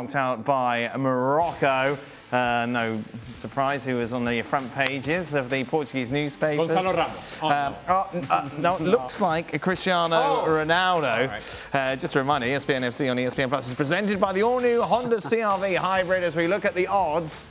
Knocked out by Morocco. No surprise who was on the front pages of the Portuguese newspapers. Gonzalo Ramos. No, it looks like Cristiano Ronaldo. Right. Just a reminder, ESPN FC on ESPN Plus is presented by the all-new Honda CR-V Hybrid as we look at the odds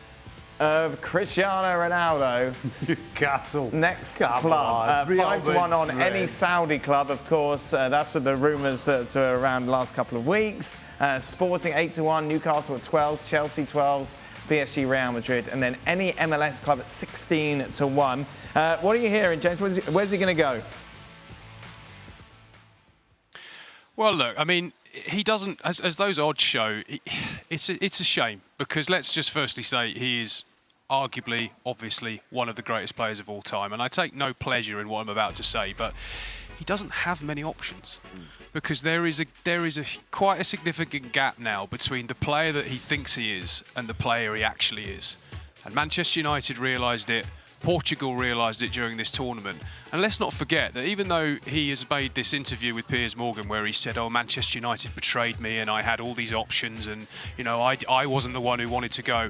of Cristiano Ronaldo. Newcastle. Next club. 5-1 on any Saudi club, of course. That's the rumours that are around the last couple of weeks. Sporting 8-1, Newcastle at 12s, Chelsea 12s, PSG, Real Madrid, and then any MLS club at 16-1. What are you hearing, James? Where's he going to go? Well, look, I mean, he doesn't, as those odds show, it's a shame because let's just firstly say he is arguably, obviously, one of the greatest players of all time. And I take no pleasure in what I'm about to say, but he doesn't have many options because there is quite a significant gap now between the player that he thinks he is and the player he actually is. And Manchester United realised it. Portugal realised it during this tournament. And let's not forget that even though he has made this interview with Piers Morgan where he said, oh, Manchester United betrayed me and I had all these options and, you know, I wasn't the one who wanted to go.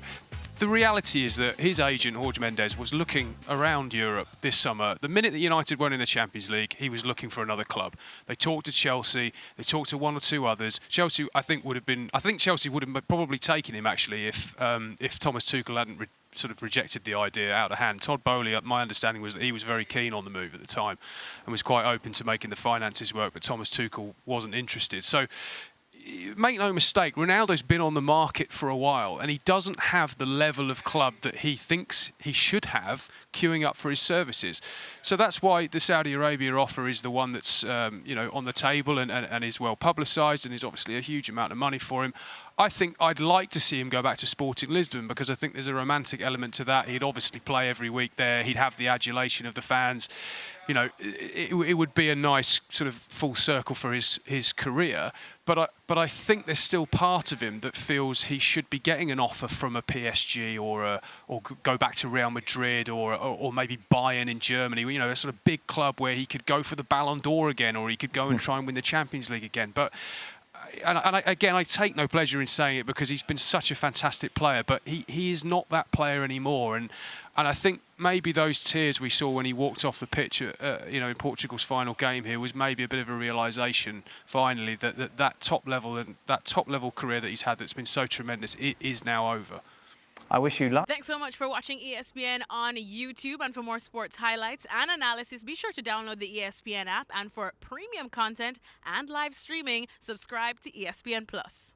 The reality is that his agent, Jorge Mendes, was looking around Europe this summer. The minute that United won in the Champions League, he was looking for another club. They talked to Chelsea, they talked to one or two others. Chelsea, I think Chelsea would have probably taken him, actually, if Thomas Tuchel hadn't sort of rejected the idea out of hand. Todd Boehly, my understanding was that he was very keen on the move at the time and was quite open to making the finances work, but Thomas Tuchel wasn't interested. So, make no mistake, Ronaldo's been on the market for a while and he doesn't have the level of club that he thinks he should have queuing up for his services. So that's why the Saudi Arabia offer is the one that's you know, on the table and is well publicised and is obviously a huge amount of money for him. I think I'd like to see him go back to Sporting Lisbon because I think there's a romantic element to that. He'd obviously play every week there. He'd have the adulation of the fans. You know, it would be a nice sort of full circle for his career. But I think there's still part of him that feels he should be getting an offer from a PSG or go back to Real Madrid or maybe Bayern in Germany. You know, a sort of big club where he could go for the Ballon d'Or again or he could go and try and win the Champions League again. But again, I take no pleasure in saying it because he's been such a fantastic player, but he is not that player anymore. And I think maybe those tears we saw when he walked off the pitch, you know, in Portugal's final game here was maybe a bit of a realisation finally that top level career that he's had that's been so tremendous is now over. I wish you luck. Thanks so much for watching ESPN on YouTube. And for more sports highlights and analysis, be sure to download the ESPN app. And for premium content and live streaming, subscribe to ESPN Plus.